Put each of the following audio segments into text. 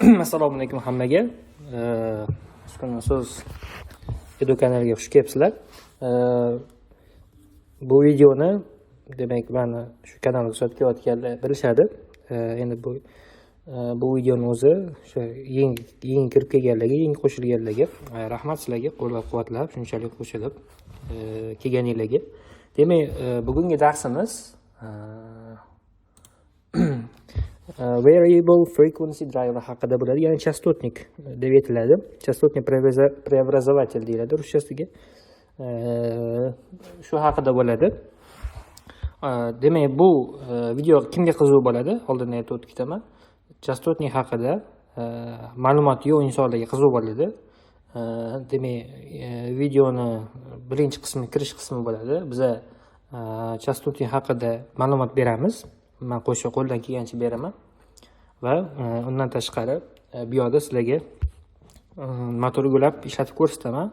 Assalomu alaykum hammaga. So'z Edu kanaliga xush kelibsizlar. Bu videoni demak meni shu kanalga kuzatayotganlar bilishadi. Endi bu videoni o'zi o'sha yangi kirib kelganlarga, yangi qo'shilganlarga rahmat sizlarga, qo'llab-quvvatlab, shunchalik qo'shilib kelganinglarga. Demak, bugungi darsimiz variable frequency driver haqida bo'ladi, ya'ni частотник deb aytiladi. Частотный преобразователь deyiladi ruschasiga. Shu haqida bo'ladi. Demak, bu video kimga qiziq bo'ladi? Oldin aytib o'tib ketaman. Частотник haqida ma'lumot yo'q insonlarga qiziq bo'ladi. Demak, videoni birinchi qismi kirish qismi bo'ladi. Biz частотник haqida ma'lumot beramiz. Men qo'ldan kelgancha beraman va undan tashqari bu yerda sizlarga motor ulab ishlatib ko'rsataman.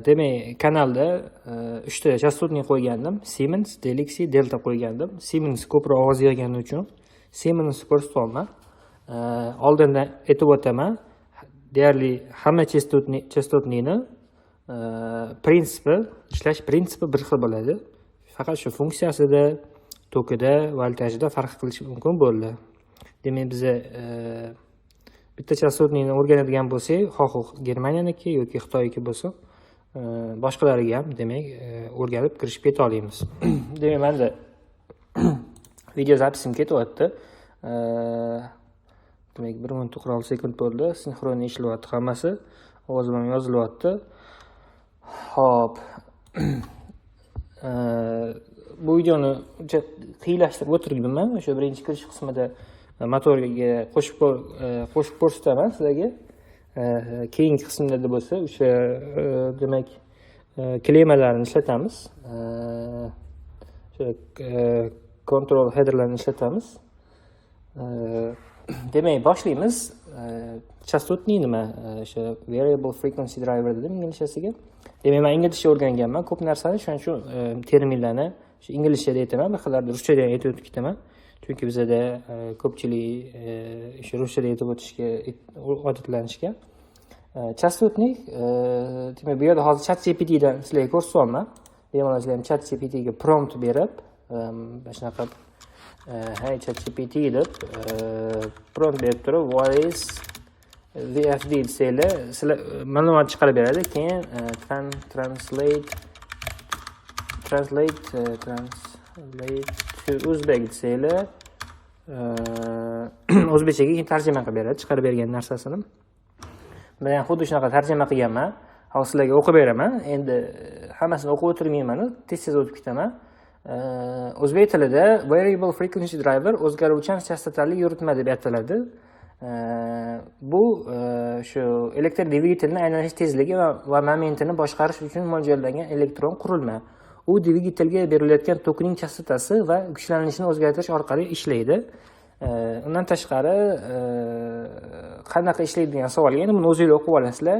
Demak, kanalda 3 ta частотник qo'ygandim. Siemens, Delixi, Delta qo'ygandim. Siemens ko'proq ovoz yig'gani uchun Siemens ko'rsatolman. Oldindan aytib o'taman. Deyarli hamma частотникni prinsipi, ishlash prinsipi bir xil bo'ladi. Faqat shu funksiyasida, tokida, voltajida farq qilish mumkin bo'ldi. Demak, biz bitta частотникni o'rganadigan bo'lsak, xoh Germaniyaniki yoki Xitoyniki bo'lsin, boshqalariga ham demak o'rganib kirishib keta olamiz. Demak, menda video zapisim ketyapti. Demak, 1 minut 46 sekund bo'ldi. Sinxron ishlayapti hammasi. Ovozim ham yozilyapti. Xo'p. Bu videoni qiylashtirib o'tiribman. O'sha birinchi kirish qismida motorga qo'shib ko'rsataman sizlarga. Keyingi qismlarda bo'lsa, o'sha demak klemalarni ishlatamiz. O'sha control headerlarni ishlatamiz. Demak, boshlaymiz. Частотник nima? O'sha variable frequency driver dedim inglizchasiga. Demak, men inglizcha o'rganganman. Ko'p narsani, shuning uchun terminlarni shu inglizchada aytaman, bir xillarda ruschada aytib o'tib ketaman. Chunki bizda ko'pchilik shu ruschada aytib o'tishga odatlanishgan. Частотник, demak, bu yerda hozir ChatGPTdan sizlarga ko'rsatyapman. Bemalol sizlar ham ChatGPTga prompt berib, mana shunaqa hey ChatGPT deb prompt berib turib, what is VFD desanglar, sizlar ma'lumot chiqarib beradi. Keyin translate to Uzbek desanglar, o'zbekchaga keyin tarjima qilib beradi, chiqarib bergan narsasini. Men ham xuddi shunaqa tarjima qilganman. Hozir sizlarga o'qib beraman. Endi hammasini o'qib o'tirmayman, tez-tez o'tib ketaman. O'zbek tilida variable frequency driver o'zgaruvchan chastotali yoritma deb ataladi. Bu shu elektr dvigatelning aylanish tezligi va momentini boshqarish uchun mo'ljallangan elektron qurilma. U dvigatelga berilayotgan tokning chastotasi va kuchlanishini o'zgartirish orqali ishlaydi. Undan tashqari qanaqa ishlaydi degan savolga endi buni o'zingizlar o'qib olasizlar.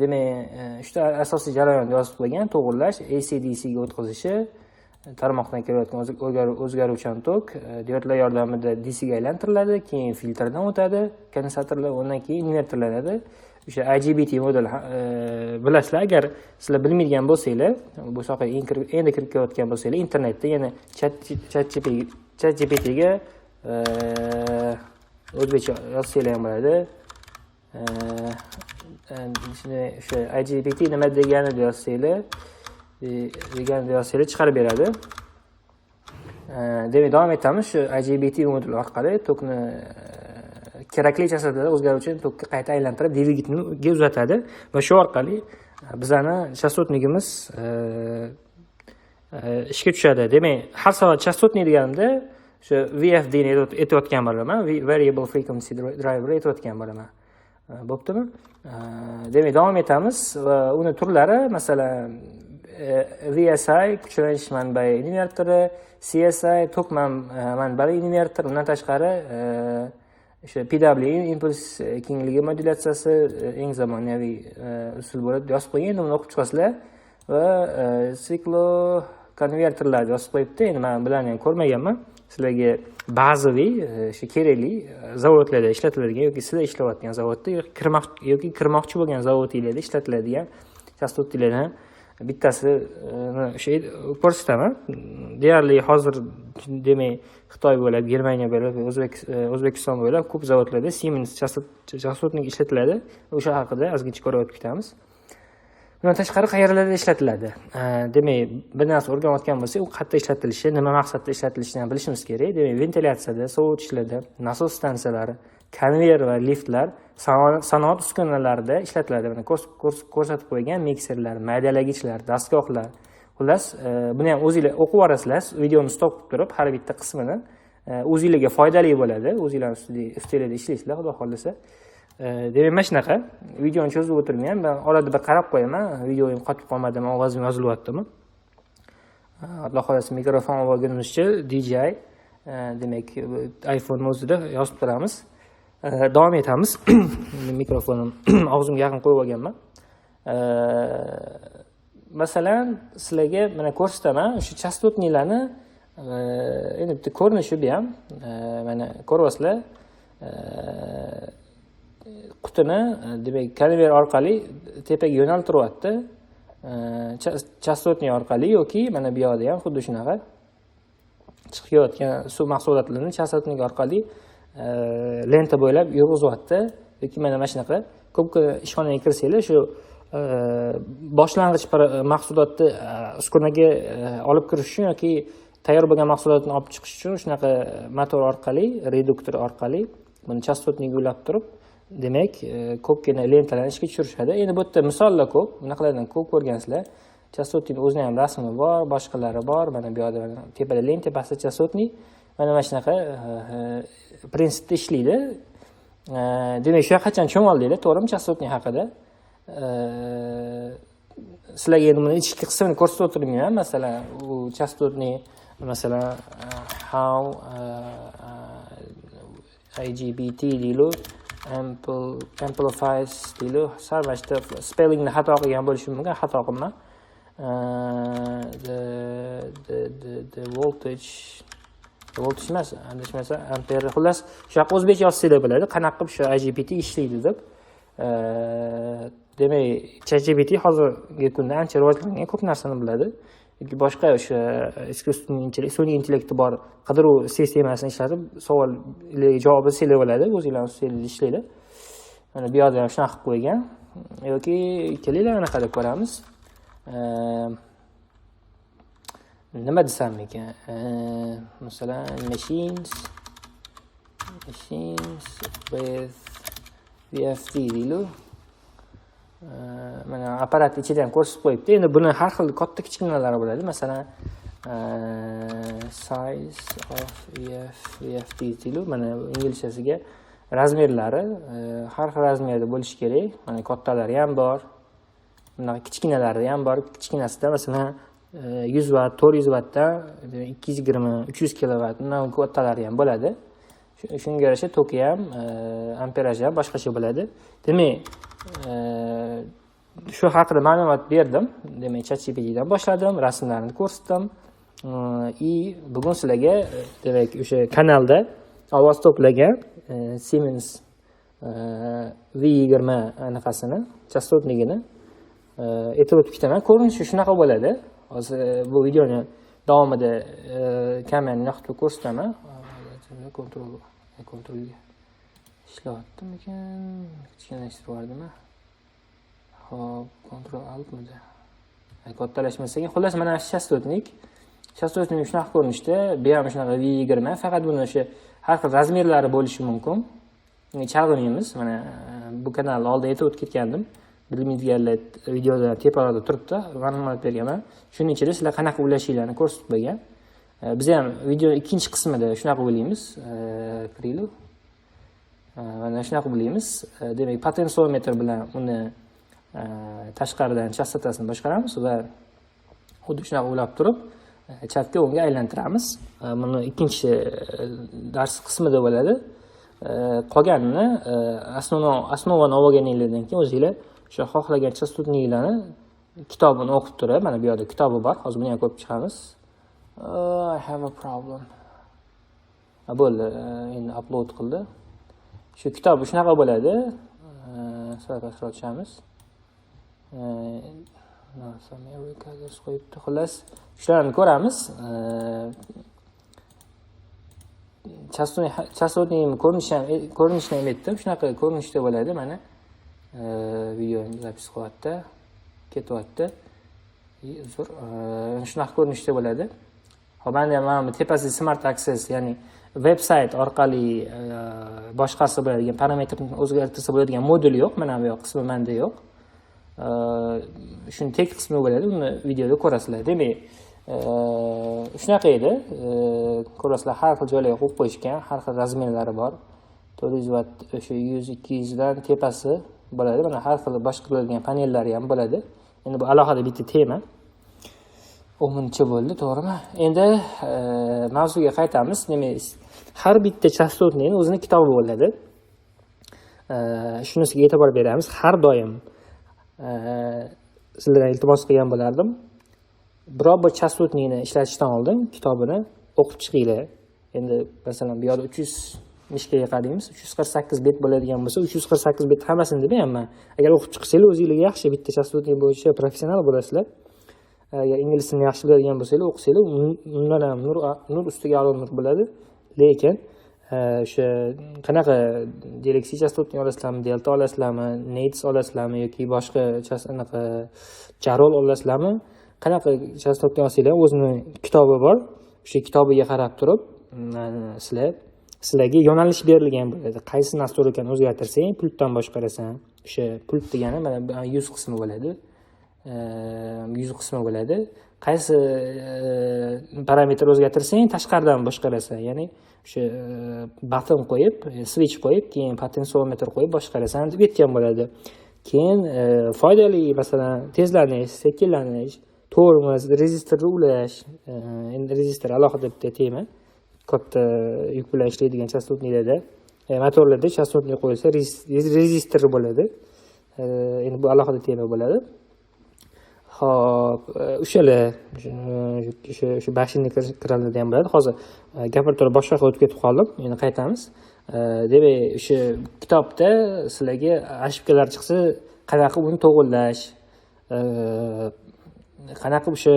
Demak, 3 ta asosiy jarayonni yozib qo'ygan: to'g'irlash, AC/DC ga o'tkazishi, tarmoqdan kelayotgan o'zgaruvchan tok diodlar yordamida DC ga aylantiriladi, keyin filtrdan o'tadi, kondensatorlar, undan keyin invertorlanadi. O'sha IGBT model bilasizlar, agar sizlar bilmaydigan bo'lsanglar, bu sohaga endi kirib kelayotgan bo'lsanglar, internetda yana ChatGPT ga o'zbekcha yozsanglar ham bo'ladi. O'sha IGBT nima deganini yozsanglar, chiqarib beradi. Demak, davom etamiz. Shu IGBT modul orqali tokni kerakli chastotada o'zgaruvchi tokka qayta aylantirib dvigatelga uzatadi va shu orqali bizani частотникimiz ishga tushadi. Demak, har safar частотник deganimda shu VFD ni aytayotgan bo'laman, variable frequency driver aytayotgan bo'laman. Bo'ptimi? Demak, davom etamiz va uni turlari, masalan, VSI kuchlanish manbai invertori, CSI tok manbai invertor, undan tashqari o'sha PWM impuls kengligi modulyatsiyasi eng zamonaviy usul bo'lib yozib qo'ygan. Endi uni o'qib chiqasizlar va siklo konverterlarni yozib qo'yibdi. Endi men bularni ham ko'rmaganman. sizlarga bazaviy shu kerakli zavodlarda ishlatiladigan yoki sizlar ishlayotgan zavodda yoki kirmoqchi bo'lgan zavodinglarda ishlatiladigan chastotliklarni bittasini o'sha ko'rsataman. Deyarli hozir demak Xitoy bo'lib, Germaniya bo'lib, O'zbekiston bo'lib ko'p zavodlarda Siemens chastotnik ishlatiladi. O'sha haqida ozgincha ko'rib o'tib ketamiz. Bundan tashqari qayerlarda ishlatiladi? Demak, bir narsa o'rganayotgan bo'lsak, u qayerda ishlatilishi, nima maqsadda ishlatilishini ham bilishimiz kerak. Demak, ventilyatsiyada, sovutishlarda, nasos stansiyalari, konveyer va liftlar, sanoat uskunalarida ishlatiladi. Mana ko'rsatib qo'ygan mikserlar, maydalagichlar, dastgohlar. Xullas, buni ham o'zingizlar o'qib olasizlar, videoni stop qilib turib, har bitta qismini o'zingizlarga foydali bo'ladi. O'zingizlar ustingizlarda ishlaysizlar, xudo xolasa. Demak, mana shunaqa videoni cho'zib o'tirmayman. Men orada bir qarab qo'yaman, videoyim qotib qolmadimi, ovozim yozilyaptimi. Xudo xolasa mikrofon olganimizcha DJI, demak, iPhone o'zida yozib turamiz. Davom etamiz. Mikrofonim og'zimga yaqin qo'yib olganman. Masalan, sizlarga mana ko'rsataman, o'sha chastotniklarni endi bitta ko'rinishi bu ham, mana ko'ryapsizlar. Qutini demak konveyer orqali tepaga yo'naltiryapti. Chastotnik orqali yoki mana bu yerda ham xuddi shunaqa chiqayotgan suv mahsulotlarini chastotnik orqali lenta bo'ylab yurg'izyapti. Yoki mana shunaqa ko'p ishxonaga kirsanglar, shu boshlang'ich mahsulotni uskunaga olib kirish uchun yoki tayyor bo'lgan mahsulotni olib chiqish uchun shunaqa motor orqali, reduktor orqali buni chastotnik ulab turib, demak, ko'pgina lentalarni ishga tushirishadi. Endi bu yerda misollar ko'p, bunaqalardan ko'p ko'rgansizlar. Chastotnik o'zining ham rasmi bor, boshqalari bor. Mana bu yerda tepada lenta, pastda chastotnik. Mana shunaqa prinsipda ishlaydi. Demak, shu qachon cho'moldinglar, to'g'rimi chastotnik haqida? Sizlarga endi buni ichki qismini ko'rsatib o'tirmayman. Masalan, u chastotnik, masalan, how IGBT deyiladi. Amplifies deyiladi. Sarmashda spellingni xato qilgan bo'lishim mumkin, xato qilma. The voltage emas, adashmasa ampere. Xullas, shu yoqqa o'zbekcha yozsanglar bo'ladi, qanaqa qilib shu IGBT ishlaydi deb. Demak, ChatGPT hozirgi kunda ancha rivojlangan, ko'p narsani biladi. Yoki boshqa o'sha sun'iy intellekti bor qidiruv sistemasini ishlatib, savollarga javob bersanglar bo'ladi, o'zingizlar ustingizda ishlaylar. Mana bu yerda ham shunaqa qilib qo'ygan. Yoki kelinglar anaqa deb ko'ramiz. Nima desam ekan? Masalan, machines with VFD deyiladi. Mana apparat ichidan ko'rsatib qo'yibdi. Endi buni har xil katta kichkinalari bo'ladi. Masalan, size of VFD deyiladi. Mana inglizchasiga razmerlari har xil razmerda bo'lishi kerak. Mana kattalari ham bor. Bunaqa kichkinalari ham bor. Kichkinasida masalan 100 watt, 400 wattdan 220, 300 kilowatt, bundan kattalari ham bo'ladi. Shunga yarasha toki ham, amperaji ham boshqacha bo'ladi. Demak, shu haqida ma'lumot berdim. Demak, ChatGPTdan boshladim, rasmlarni ko'rsatdim. Bugun sizlarga demak o'sha kanalda ovoz to'plagan Siemens V20 anaqasini, chastotligini aytib o'tib ketaman. Ko'rinishi shunaqa bo'ladi. Hozir bu videoni davomida kamerani yoqib ko'rsataman. Kontrolga ishlayaptimi ekan? Kichkinlashtirib yubordimmi? Xo'p, kontrol altmidi. Kattalashmasa ekan. Xullas, mana shu chastotnik. Chastotnik shunaqa ko'rinishda, bu ham shunaqa V20, faqat buni o'sha har xil razmerlari bo'lishi mumkin. Chalg'iymiz. Mana bu kanalda oldin aytib o'tib ketgandim. Bilmaydiganlar videoda tepalarda turibdi, ma'lumot berganman. Shuning ichida sizlar qanaqa ulashinglarni ko'rsatib qo'ygan. Biz ham video ikkinchi qismida shunaqa bo'laymiz. Kiraylik. Mana shunaqa bo'laymiz. Demak, potensiometr bilan uni tashqaridan chastotasini boshqaramiz va xuddi shunaqa ulab turib, chatga o'ngga aylantiramiz. Buni ikkinchi dars qismida bo'ladi. Qolganini osnovani olganinglardan keyin o'zingizlar o'sha xohlagan chastotniklarni kitobini o'qib turib, mana bu yerda kitobi bor. Hozir buni ham ko'rib chiqamiz. I have a problem. Bo'ldi, endi upload qildi. Shu kitob shunaqa bo'ladi. Sal pastroq tushamiz. Qo'yibdi. Xullas, shularni ko'ramiz. Chastotning ko'rinishini ham aytdim. Shunaqa ko'rinishda bo'ladi. Mana videoni zapis qilyapti. Ketyapti. Uzr. Shunaqa ko'rinishda bo'ladi. Hop, mana bu tepasi Smart Access, ya'ni veb-sayt orqali boshqasi bo'ladigan parametrni o'zgartirsa bo'ladigan modul yo'q. Mana bu yoq qismi menda yo'q. Shuni tek qismi bo'ladi. Uni videoda ko'rasizlar. Demak, shunaqa edi. Ko'rasizlar, har xil joylarga qo'yib qo'yishgan, har xil razmerlari bor. 400 watt, o'sha 100-200 dan tepasi bo'ladi. Mana har xil boshqariladigan panellari ham bo'ladi. Endi bu alohida bitta tema. 10 bo'ldi, to'g'rimi? Endi mavzuga qaytamiz. Demak, har bitta chastotning o'zining kitobi bo'ladi. Shunisiga e'tibor beramiz. Har doim sizlardan iltimos qilgan bo'lardim. Biror bir chastotnikni ishlatishdan oldin kitobini o'qib chiqinglar. Endi masalan, bu yerda 300 mishkaga qaraymiz. 348 bet bo'ladigan bo'lsa, 348 bet hammasini demayman. Agar o'qib chiqsanglar, o'zingizga yaxshi bitta chastotnik bo'yicha professional bo'lasizlar. Agar ingliz tilini yaxshi biladigan bo'lsanglar, o'qisanglar, undan ham nur ustiga a'lo nur bo'ladi. Lekin o'sha qanaqa Galaxy chastotnik olasizlarmi, Delta olasizlarmi, Nates olasizlarmi yoki boshqa anaqa Jarol olasizlarmi? Qanaqa chastotnik olsanglar, o'zining kitobi bor. O'sha kitobiga qarab turib, sizlarga yo'nalish berilgan bo'ladi. Qaysi nastroykani o'zgartirsang, pultdan boshqarasan. O'sha pult degani mana 100 qismi bo'ladi. 100 qismi bo'ladi. Qaysi parametr o'zgartirsang, tashqaridan boshqarasan. Ya'ni o'sha button qo'yib, switch qo'yib, keyin potentsiometr qo'yib boshqarasan deb aytgan bo'ladi. Keyin foydali, masalan, tezlanish, sekinlanish, tormoz, rezistorni ulash. Endi rezistor alohida bitta tema. Katta yuk bilan ishlaydigan chastotniklarda, motorlarda chastotnik qo'yilsa, rezistor bo'ladi. Endi bu alohida tema bo'ladi. Hop, o'shalar shu bashinni kranida ham bo'ladi. Hozir gapirib turib boshqa o'tib ketib qoldim. Endi qaytamiz. Demak, o'sha kitobda sizlarga ошибкалар chiqsa, qanaqa uni to'g'rilash, qanaqa o'sha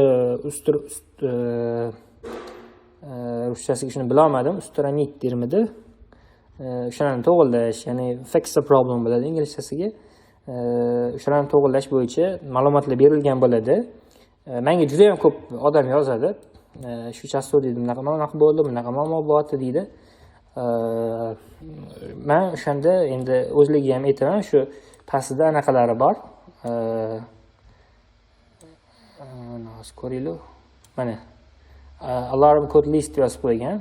ruschasiga shuni bila olmadim. Usturamid dermidi? O'shalarni to'g'rilash, ya'ni fix the problem bo'ladi inglizchasiga. O'shalarni to'g'rilash bo'yicha ma'lumotlar berilgan bo'ladi. Menga juda ham ko'p odam yozadi. Shu chastotda bunaqa bo'ldi, bunaqa muammo bo'lyapti deydi. Men o'shanda endi o'zligiga ham aytaman, shu pastida anaqalari bor. Hozir ko'ringlar. Mana alarm code list yozib qo'ygan.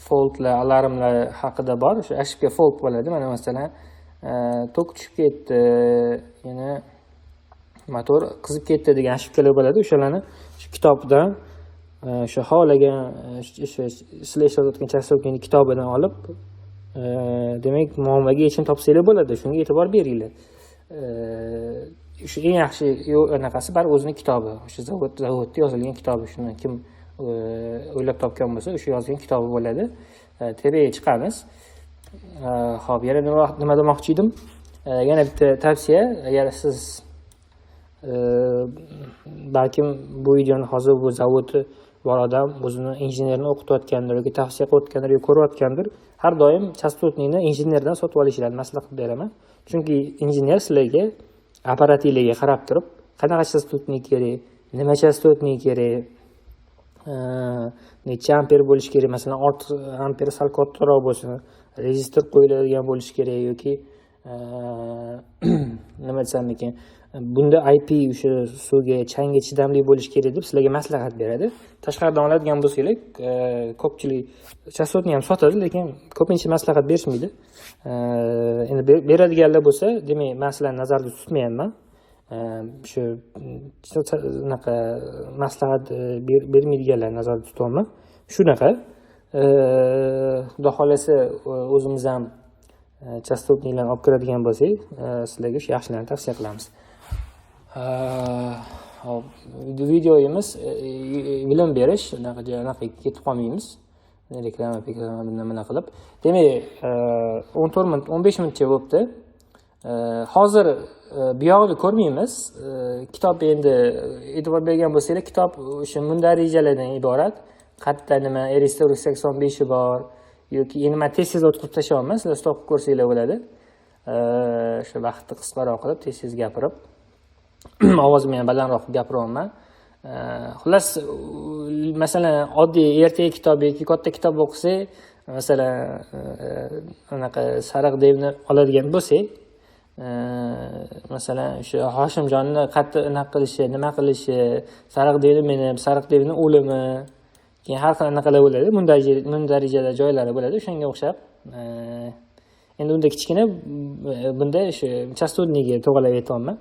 Faultlar, alarmlar haqida bor. O'sha ошибка fault bo'ladi. Mana masalan, tok tushib ketdi, yana motor qizib ketdi degan ошибкалар bo'ladi. O'shalarni shu kitobdan, o'sha xohlagan sizlar ishlatayotgan chastotning kitobidan olib, demak, muammoga yechim topsanglar bo'ladi. Shunga e'tibor beringlar. Shu eng yaxshi anaqasi bar o'zining kitobi. O'sha zavodda yozilgan kitobi. Shuni kim o'ylab topgan bo'lsa, o'sha yozgan kitobi bo'ladi. Tepaga chiqamiz. Xo'p, yana nima demoqchi edim? Yana bitta tavsiya, agar siz balkim bu videoni hozir bu zavodda bor odam o'zini injenerni o'qitayotgandir yoki tavsiya qilayotgandir yoki ko'rayotgandir, har doim chastotnikni injenerdan sotib olishinglarni maslahat beraman. Chunki injener sizlarga apparatinglarga qarab turib, qanaqa chastotnik kerak, nima chastotnik kerak, necha amper bo'lishi kerak, masalan, ortiq amper sal kattaroq bo'lsin, rezistor qo'yiladigan bo'lishi kerak yoki nima desam ekan, bunda IP o'sha suvga, changga chidamli bo'lishi kerak deb sizlarga maslahat beradi. Tashqaridan oladigan bo'lsangiz, ko'pchilik chastotni ham sotadi, lekin ko'pincha maslahat berishmaydi. Endi beradiganlar bo'lsa, demak, men sizlarni nazarda tutmayapman. Shu unaqa maslahat bermaydiganlarni nazarda tutyapman. Shunaqa. Xudo xolasa o'zimiz ham chastotniklarni olib kiradigan bo'lsak, sizlarga shu yaxshilarni tavsiya qilamiz. Videoyimiz bilim berish, unaqa ketib qolmaymiz. reklama nima qilib. Demak, 14 minut, 15 minutcha bo'libdi. Hozir bu yog'ini ko'rmaymiz. Kitob endi e'tibor bergan bo'lsanglar, kitob o'sha mundarijalardan iborat. Qayerda nima Aristoteles 85 bor yoki nima tez o'qib tashlayman, sizlar stop qilib ko'rsanglar bo'ladi. Shu vaqtni qisqaroq qilib tez gapirib, ovozimni ham balandroq gapiryapman. Xullas, masalan, oddiy ertak kitob yoki katta kitob o'qisak, masalan, anaqa Sariq devni oladigan bo'lsak, masalan, o'sha Hoshimjonni qattiq anaqa qilishi, nima qilishi, Sariq devni minib, Sariq devni o'limi, keyin har xil anaqalar bo'ladi, mundarijada joylari bo'ladi, o'shanga o'xshab. Endi unda kichkina bunda o'sha chastotniga to'g'rilab aytyapman.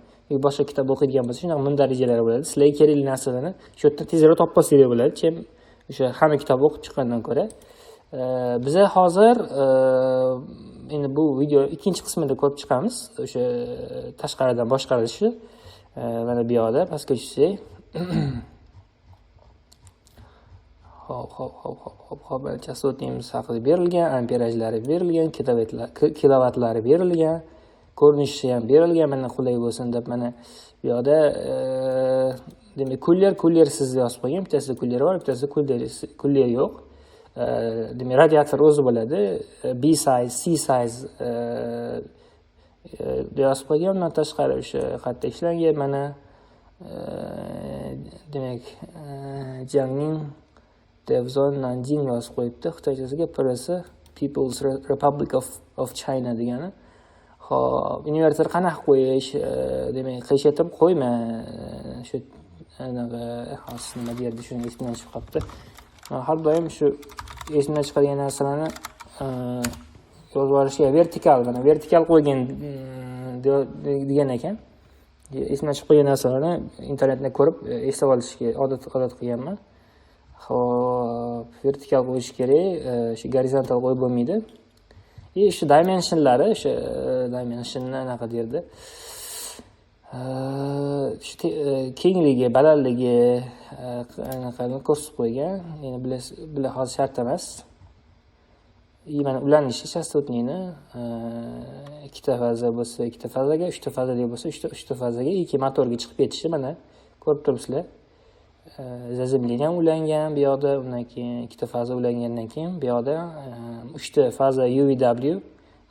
Boshqa kitob o'qiydigan bo'lsa, shunaqa mundarijalar bo'ladi. Sizlarga kerakli narsalarni shu yerdan tezroq topib olsanglar bo'ladi. Chem o'sha hamma kitob o'qib chiqqandan ko'ra. Biz hozir endi bu video ikkinchi qismida ko'rib chiqamiz. O'sha tashqaridan boshqarilishi. Mana bu yoqda pastga tushsak. Hop, chastotnimiz haqida berilgan, amperajlari berilgan, kilovatlari berilgan, ko'rinishi ham berilgan. Mana qulay bo'lsin deb mana bu yoqda demak kullersiz yozib qo'ygan. Bittasida kuller bor, bittasida kuller yo'q. Demak radiator o'zi bo'ladi. B size, C size yozib qo'ygan. Undan tashqari o'sha qayerda ishlangan mana demak Jiangning Devzon Nanjing yozib qo'yibdi. Xitoychasiga birisi People's Republic of China degani. Xo'p, invertor qanaqa qo'yish, demak, qiyshaytirib qo'yma. Shu anaqa hozir nima derdi, shuni esimdan chiqib qolibdi. Har doim shu esimdan chiqadigan narsalarni yozib olishga vertikal, mana vertikal qo'ygan degan ekan. Esimdan chiqib qolgan narsalarni internetdan ko'rib eslab olishga odat qilganman. Xo'p, vertikal qo'yish kerak, shu gorizontal qo'yib bo'lmaydi. Shu dimensionlari, o'sha dimensionni anaqa derdi. Shu kengligi, balandligi anaqani ko'rsatib qo'ygan. Endi bular hozir shart emas. Mana ulanishi chastotnini ikkita faza bo'lsa, ikkita fazaga, uchta fazali bo'lsa, uchta fazaga, ikki motorga chiqib ketishi mana ko'rib turibsizlar. Zazimli ham ulangan bu yoqda, undan keyin ikkita faza ulangandan keyin bu yoqda uchta faza UVW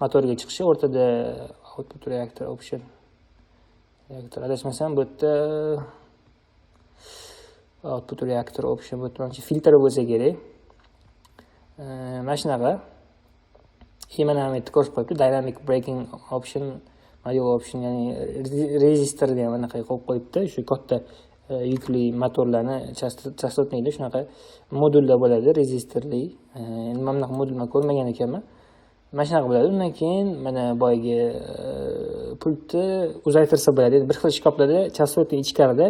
motorga chiqishi, o'rtada output reactor option. Reaktor adashmasam bu yerda output reactor option bu yerda filtr bo'lsa kerak. Mana shunaqa. Mana ham ko'rsatib qo'yibdi, dynamic braking option, manual option, ya'ni rezistorni ham anaqa qo'yib qo'yibdi. Shu katta yukli motorlarni chastotniyda shunaqa modullar bo'ladi, rezistorli. Nima bunaqa modulni ko'rmagan ekanman. Mana shunaqa bo'ladi. Undan keyin mana boyagi pultni uzaytirsa bo'ladi. Bir xil shkoplarda chastotni ichkarida,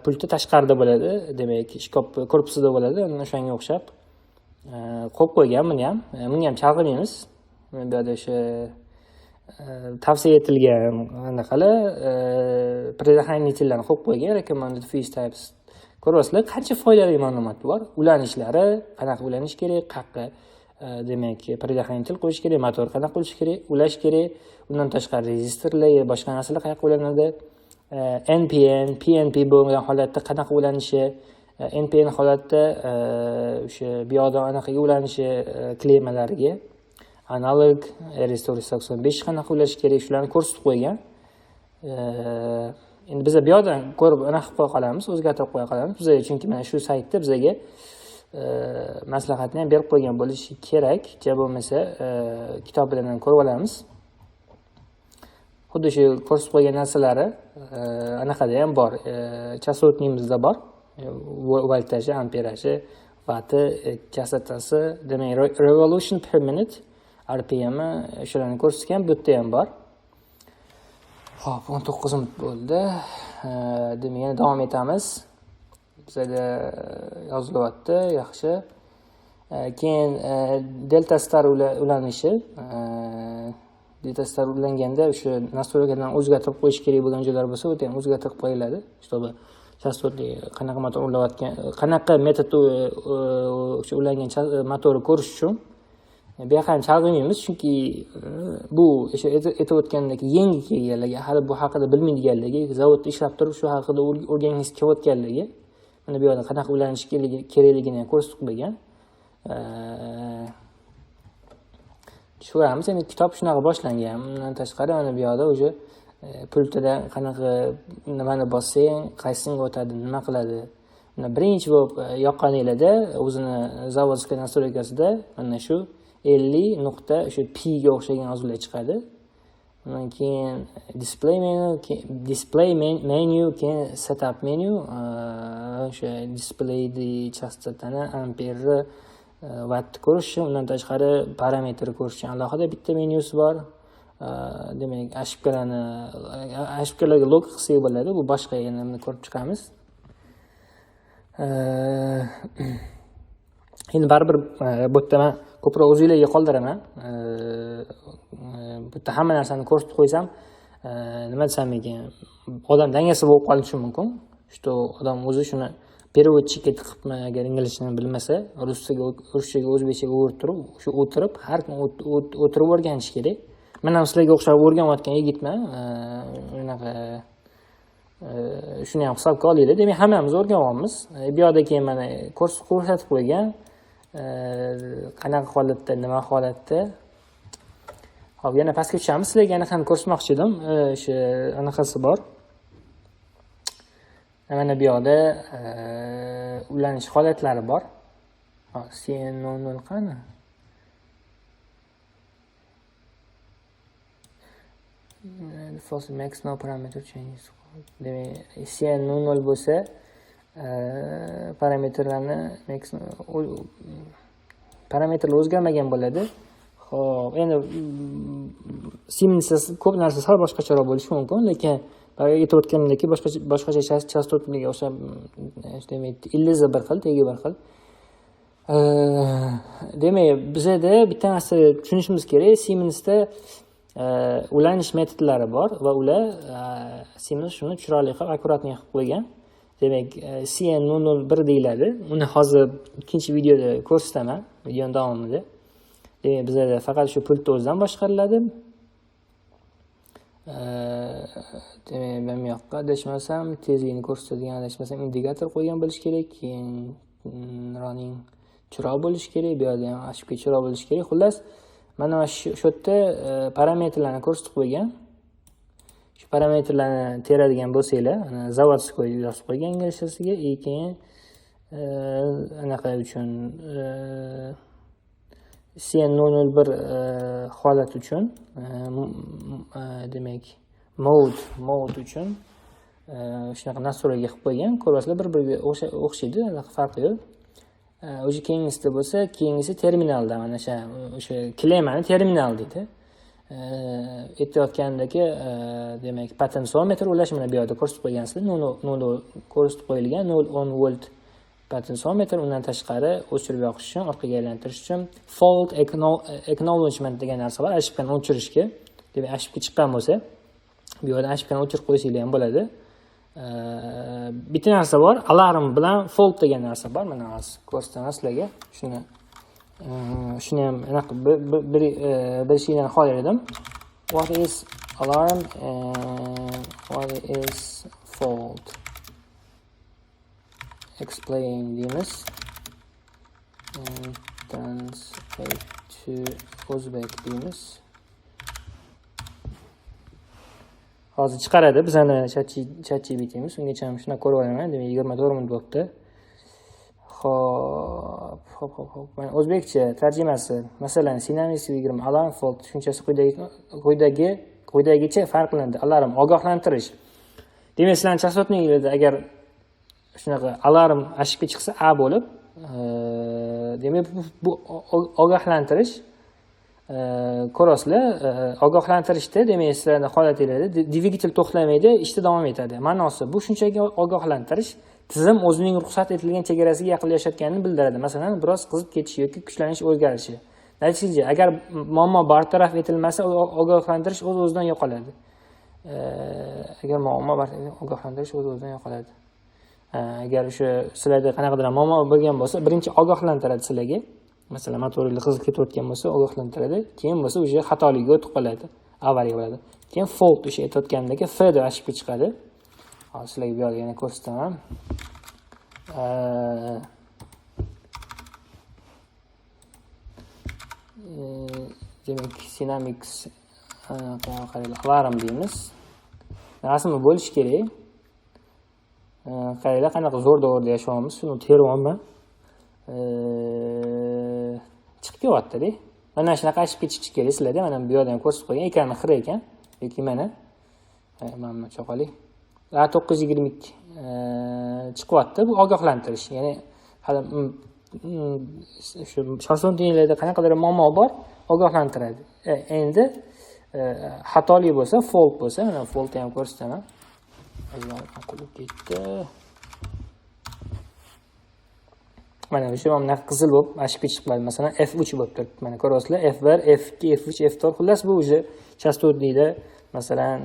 pultni tashqarida bo'ladi. Demak, shkop korpusida bo'ladi. O'shanga o'xshab qo'yib qo'ygan buni ham chalg'imaymiz. Bu yerda o'sha tavsiya etilgan anaqalar predохранительlarni qo'yib qo'ygan, recommended fuse types. Ko'ryapsizlar, qancha foydali ma'lumot bor. Ulanishlari, qanaqa ulanish kerak, qayerga demak predохранитель qo'yish kerak, motor qanaqa qilish kerak, ulash kerak. Undan tashqari rezistorlar, boshqa narsalar qayerga ulanadi. NPN, PNP bo'lgan holatda qanaqa ulanishi, NPN holatda o'sha bu yoqda anaqaga ulanishi kleymalariga analog Aristoteles 85 qanaqa ulash kerak, shularni ko'rsatib qo'ygan. Endi biz bu yoqdan ko'rib anaqa qilib qo'ya qolamiz, o'zgartirib qo'ya qolamiz. Biz chunki mana shu saytda bizga maslahatni ham berib qo'ygan bo'lishi kerak. Ja bo'lmasa kitob bilan ham ko'rib olamiz. Xuddi shu ko'rsatib qo'ygan narsalari anaqada ham bor. Chastotnimizda bor. Voltaji, amperaji, vati, chastotasi, demak revolution per minute, RPM shularni ko'rsatgan, bu yerda ham bor. Xo'p, 19 minut bo'ldi. Demak, yana davom etamiz. Bizga yozilyapti, yaxshi. Keyin delta star ulanishi. Delta star ulanganda o'sha nastroykadan o'zgartirib qo'yish kerak bo'lgan joylar bo'lsa, o'ta ham o'zgartirib qo'yiladi. Чтобы chastotli qanaqa motor ulayotgan, qanaqa metodda ulangan motorni ko'rish uchun bu yoqqa ham chalg'imaymiz, chunki bu o'sha aytayotgandek yangi kelganlarga, hali bu haqida bilmaydiganlarga, zavodda ishlab turib shu haqida o'rgangisi kelayotganlarga mana bu yerda qanaqa ulanish kerakligini ko'rsatib qo'ygan. Tushunamiz, endi kitob shunaqa boshlangan. Undan tashqari mana bu yerda o'sha pultidan qanaqa nimani bossang, qaysini o'tadi, nima qiladi. Mana birinchi bo'lib yoqqaninglarda o'zini zavodskiy nastroykasida mana shu 50 nuqta o'sha P ga o'xshagan yozuvlar chiqadi. Undan keyin display menu, keyin setup menu, o'sha displayni chastotani, amperni, wattni ko'rish, undan tashqari parametrni ko'rish uchun alohida bitta menyusi bor. Demak, ashibkalarga log qilsak bo'ladi. Bu boshqa yana ko'rib chiqamiz. Endi baribir bu yerda men ko'proq o'zingizlarga qoldiraman. Bu yerda hamma narsani ko'rsatib qo'ysam, nima desam ekan, odam dangasa bo'lib qolishi mumkin. Shu odam o'zi shuni переводчикка tiqibmi, agar inglizchani bilmasa, ruschaga o'zbekchaga o'tirib, har kun o'tirib o'rganish kerak. Men ham sizlarga o'xshab o'rganayotgan yigitman. Unaqa shuni ham hisobga olinglar. Demak, hammamiz o'rganyapmiz. Bu yerda keyin mana ko'rsatib qo'ygan. Qanaqa holatda, nima holatda. Hop, yana pastga tushamiz. Sizlarga anaqani ko'rsatmoqchi edim. O'sha anaqasi bor. Mana bu yerda ulanish holatlari bor. CN00 qani? False max no parameter changes. Demak, CN00 bo'lsa, parametrlar o'zgarmagan bo'ladi. Xo'p, endi Siemens ko'p narsa sal boshqacharoq bo'lishi mumkin, lekin aytayotganimdek boshqacha chastotliga o'xshab, demak, ildizi bir xil, tegi bir xil. Demak, bizda bitta narsa tushunishimiz kerak. Siemensda ulanish metodlari bor va ular Siemens shuni chiroyli qilib, akkuratni qilib qo'ygan. Demak, CN001 deyiladi. Uni hozir ikkinchi videoda ko'rsataman, video davomida. Demak, bizda faqat shu pultni o'zidan boshqariladi. Demak, men bu yoqqa adashmasam, tezlikni ko'rsatadigan adashmasam indikator qo'ygan bo'lish kerak, keyin running chiroq bo'lish kerak, bu yerda ham HPK chiroq bo'lish kerak. Xullas, mana shu yerda parametrlarni ko'rsatib qo'ygan. Shu parametrlarni teradigan bo'lsanglar, mana zavodskoy yozib qo'ygan inglizchasiga, keyin anaqa uchun CN001 holat uchun, demak, mode uchun shunaqa nastroyga qilib qo'ygan. Ko'rasizlar, bir-biriga o'xshaydi, farqi yo'q. O'sha keyingisida bo'lsa, keyingisi terminalda, mana o'sha klemani terminal deydi. Aytayotgandagi demak, potensiometr ulash mana bu yerda ko'rsatib qo'ygansizlar. 0 ko'rsatib qo'yilgan, 0.10 volt potensiometr. Undan tashqari o'chirib yoqish uchun, orqaga aylantirish uchun fault acknowledgement degan narsa bor. Ashibkani o'chirishga. Demak, ashibka chiqqan bo'lsa, bu yerda ashibkani o'chirib qo'yisinglar ham bo'ladi. Bitta narsa bor, alarm bilan fault degan narsa bor. Mana hozir ko'rsataman sizlarga. Shuni ham anaqa bilishinglarni xohlar edim. What is alarm and what is fault? Explain deymiz. Translate to O'zbek deymiz. Hozir chiqaradi bizani ChatGPT'miz. Ungacha ham shuna ko'rib olaman. Demak, 24 minut bo'libdi. Xo'p. Mana o'zbekcha tarjimasi. Masalan, Synapse 20 alarm fault tushunchasi quyidagicha farqlanadi. Alarm ogohlantirish. Demak, sizlarning chastotningizda agar shunaqa alarm ashibga chiqsa A bo'lib, demak, bu ogohlantirish. Ko'rasizlar, ogohlantirishda, demak, sizlarning holatingizda dvigatel to'xtamaydi, ishda davom etadi. Ma'nosi, bu shunchaki ogohlantirish. Tizim o'zining ruxsat etilgan chegarasiga yaqinlashayotganini bildiradi. Masalan, biroz qizib ketishi yoki kuchlanish o'zgarishi. Natijada, agar muammo bartaraf etilmasa, ogohlantirish o'z-o'zidan yo'qoladi. Agar muammo ogohlantirish o'z-o'zidan yo'qoladi. Agar o'sha sizlarda qanaqadir muammo bo'lgan bo'lsa, birinchi ogohlantiradi sizlarga. Masalan, motoringiz qizib ketayotgan bo'lsa, ogohlantiradi. Keyin bo'lsa o'sha xatolikka o'tib qoladi, avariya bo'ladi. Keyin fault o'sha aytayotgandagi F deb ochib chiqadi. Hozir sizlarga bu yerga yana ko'rsataman. Demak, Dynamics alarm deymiz. Rasmi bo'lish kerak. Qaranglar qanaqa zo'r-zo'r yashayapmiz. Shuni teryapman. Chiqib kelyapti-da. Mana shunaqa ochib ketish kerak sizlarda. Mana bu yerda ham ko'rsatib qo'ygan. Ekrani xira ekan. Yoki mana. Mana choqali. 922 chiqyapti. Bu ogohlantirish. Ya'ni hali shu sharsontinglarda qanaqadir muammo bor, ogohlantiradi. Endi xatolik bo'lsa, fault bo'lsa, mana faultni ham ko'rsataman. Qolib ketdi. Mana shu mana qizil bo'lib, ochib ketish qiladi. Masalan, F3 bo'lib turibdi. Mana ko'ryapsizlar, F1, F2, F3, F4. Xullas bu o'zi chastotlikda masalan,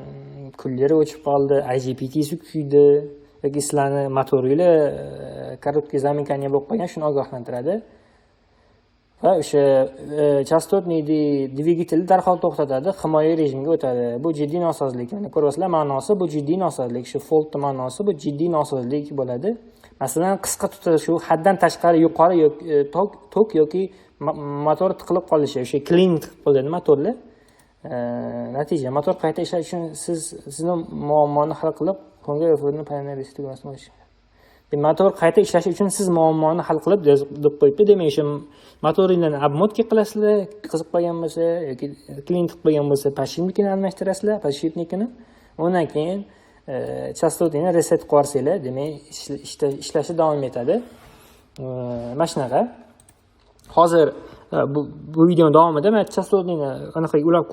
kullari o'chib qoldi, IGBT'si kuydi yoki sizlarni motoringlar korotkий zamykание bo'lib qolgan, shuni ogohlantiradi. Va o'sha chastotnik dvigatel darhol to'xtatadi, himoya rejimiga o'tadi. Bu jiddiy nosozlik. Ya'ni ko'ryapsizlar, ma'nosi bu jiddiy nosozlik. Shu fault ma'nosi bu jiddiy nosozlik bo'ladi. Masalan, qisqa tutashuv, haddan tashqari yuqori tok yoki motor tiqilib qolishi, o'sha clean qilib qo'yadi motorlar. Natija motor qayta ishlash uchun sizni muammoni hal qilib, motor qayta ishlashi uchun siz muammoni hal qilib deb qo'yibdi. Demak, o'sha motoringlarni obmotga qilasizlar, qizib qolgan bo'lsa yoki clean qilib qo'ygan bo'lsa, podshipnikini almashtirasizlar, podshipnikini. Undan keyin chastotini reset qilasizlar, demak, ishlashi davom etadi. Mana shunaqa. Hozir bu videoning davomida men chastotini anaqaga ulab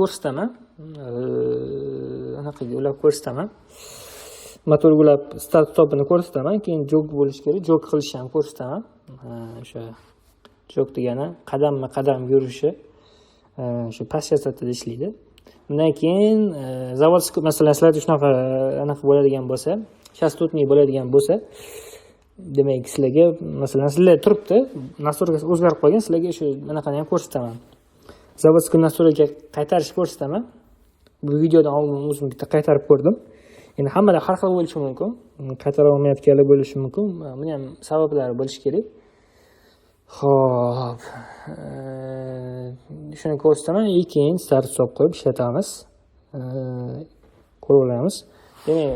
ko'rsataman. Motorga ulab start stopini ko'rsataman, keyin jog bo'lish kerak, jog qilishni ham ko'rsataman. O'sha jog degani qadamma-qadam yurishi, o'sha past chastotida ishlaydi. Undan keyin zavodskiy masalan sizlarda shunaqa anaqa bo'ladigan bo'lsa, chastotnik bo'ladigan bo'lsa, demak sizlarga masalan sizlar turibdi, nastroyka o'zgarib qolgan, sizlarga shu anaqani ham ko'rsataman. Zavodskiy nastroyka qaytarishni ko'rsataman. Bu videodan oldin o'zim bitta qaytarib ko'rdim. Endi hammalar har xil bo'lishi mumkin. Qaytara olmayotganlar bo'lishi mumkin. Buni ham sabablari bo'lishi kerak. Xo'p. Shuni ko'rsataman, keyin start stop qo'yib ishlatamiz. Ko'ramiz. Demak,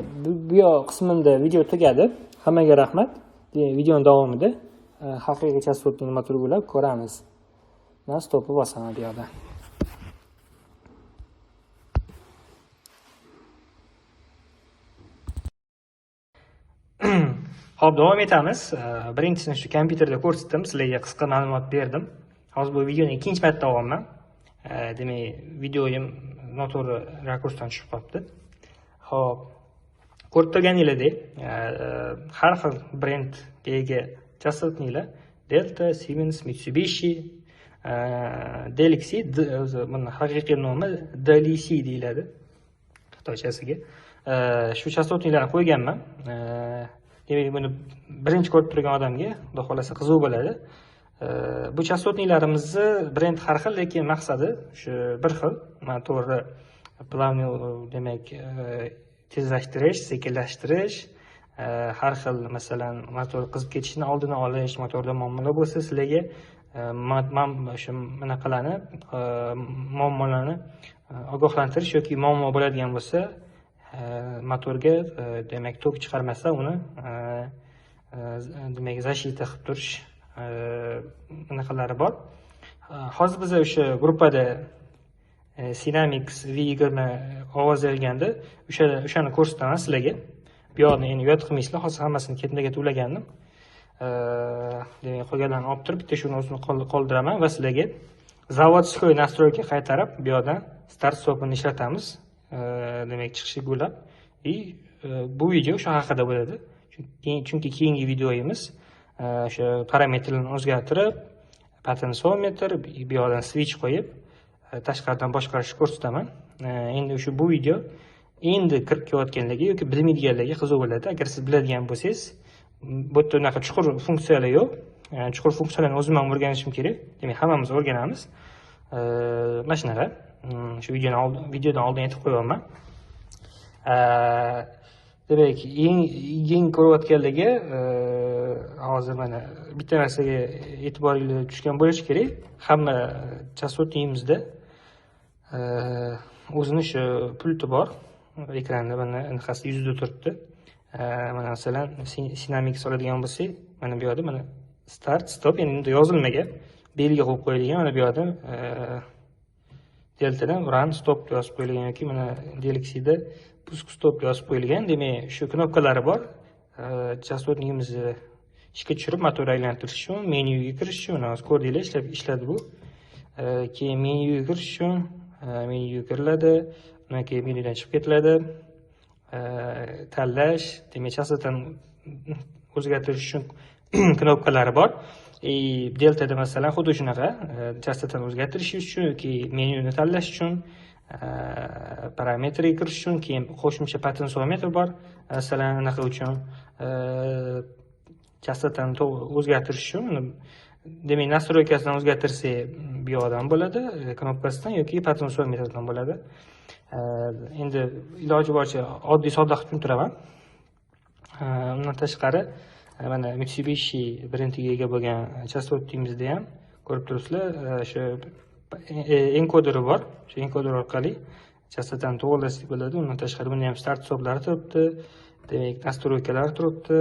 bu qismida video tugadi. Hammaga rahmat. Videoning davomida haqiqiy chastotni nima turgulab ko'ramiz. Men stopni bosaman bu yerda. Xo'p, davom etamiz. Birinchisini shu kompyuterda ko'rsatdim, sizlarga qisqa ma'lumot berdim. Hozir bu videoni ikkinchi marta olyapman. Demak, videoyim noto'g'ri rakursdan tushib qolibdi. Xo'p, ko'rib turganingizdek, har xil brendga ega chastotniklar Delta, Siemens, Mitsubishi, Delixi, o'zi buni haqiqiy nomi Delixi deyiladi xitoychasiga. Shu chastotniklarni qo'yganman. Demak, buni birinchi ko'rib turgan odamga, xudo xolasa, qiziq bo'ladi. Bu chastotniklarimizni brend har xil, lekin maqsadi shu bir xil. Motorni plavniy, demak, tezlashtirish, sekinlashtirish, har xil masalan motor qizib ketishini oldini olish, motorda muammolar bo'lsa, sizlarga shu bunaqalarni muammolarni ogohlantirish yoki muammo bo'ladigan bo'lsa, motorga demak tok chiqarmasdan uni demak защита qilib turish bunaqalari bor. Hozir biz o'sha gruppada Dynamics V20 ovoz berganda o'shani ko'rsataman sizlarga. Bu yoqni endi yod qilmaysizlar, hozir hammasini ketma-ket ulagandim. Demak, qolganlarni olib turib, bitta shuni o'zini qoldiraman va sizlarga zavodskiy nastroyka qaytarib, bu yoqdan start stopini ishlatamiz. Demak, chiqishiga ulab. Bu video shu haqida bo'ladi. Chunki keyingi videoyimiz o'sha parametrlarni o'zgartirib, potentsiometr, bu yoqdan switch qo'yib, tashqaridan boshqarishni ko'rsataman. Endi o'sha bu video endi kirib kelayotganlarga yoki bilmaydiganlarga qiziq bo'ladi. Agar siz biladigan bo'lsangiz, bu yerda unaqa chuqur funksiyalar yo'q. Chuqur funksiyalarni o'zim ham o'rganishim kerak. Demak, hammamiz o'rganamiz. Mana shunaqa. Shu videodan oldin aytib qo'yaman. Demak, eng ko'rayotganligi hozir mana bitta narsaga e'tiboringiz tushgan bo'lishi kerak. Hamma частотниymizda o'zini shu pulti bor. Ekranda mana anaqasi yuzida turibdi. Mana masalan, Sinamix oladigan bo'lsak, mana bu yerda mana start, stop, ya'ni unda yozilmagan, belgi qo'yib qo'yilgan. Mana bu yerda deltadan run, stop yozib qo'yilgan yoki mana Delxida pusk stop yozib qo'yilgan. Demak, shu knopkalari bor. Частотнигimizni ishga tushirib, motor aylantirish uchun, menyuga kirish uchun, hozir ko'rdinglar, ishladi bu. Keyin menyuga kirish uchun menyuga kiriladi, undan keyin menyudan chiqib ketiladi. Tanlash, demak, частотani o'zgartirish uchun knopkalari bor. Deltada masalan xuddi shunaqa, частотani o'zgartirish uchun yoki menyuni tanlash uchun, parametrga kirish uchun, keyin qo'shimcha potentsiometr bor. Masalan, anaqa uchun частотani o'zgartirish uchun, demak, настройкасini o'zgartirsak bu yoqdan bo'ladi, knopkasidan yoki potentsiometrdan bo'ladi. Endi iloji boricha oddiy sodda qilib tushuntiraman. Undan tashqari mana Mitsubishi brendiga ega bo'lgan частотниymizda ham ko'rib turibsizlar, shu enkoderi bor. Shu enkoder orqali частотani to'g'rilasak bo'ladi. Undan tashqari bunda ham start stoplari turibdi. Demak, настройкалар turibdi.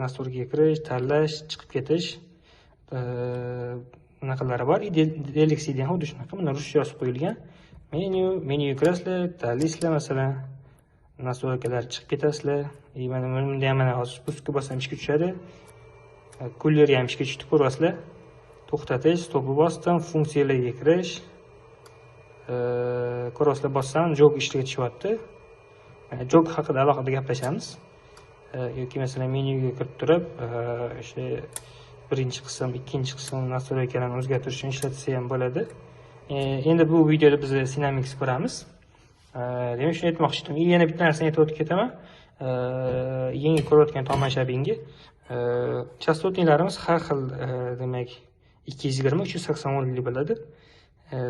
Настройкаga kirish, tanlash, chiqib ketish bunaqalari bor. Delxida ham xuddi shunaqa. Bunda ruscha yozib qo'yilgan. Menyuga kirasizlar, tanlaysizlar, masalan, настройкалар chiqib ketasizlar. Mana bunda ham mana hozir puskga bossam ishga tushadi. Kulleri ham ishga tushdi, ko'rasizlar. To'xtatish, stopni bosdim, funksiyalarga kirish. Ko'rasizlar, bossam jog ishga tushyapti. Jog haqida alohida gaplashamiz. Yoki masalan menyuga kirib turib, o'sha birinchi qism, ikkinchi qism настройкаlarni o'zgartirish uchun ishlatsa ham bo'ladi. Endi bu videoda biz Sinamix ko'ramiz. Demak, shuni aytmoqchi edim. Yana bitta narsani aytib o'tib ketaman. Yangi ko'rayotgan tomoshabinga частотниlarimiz har xil, demak 220, 380 voltli bo'ladi.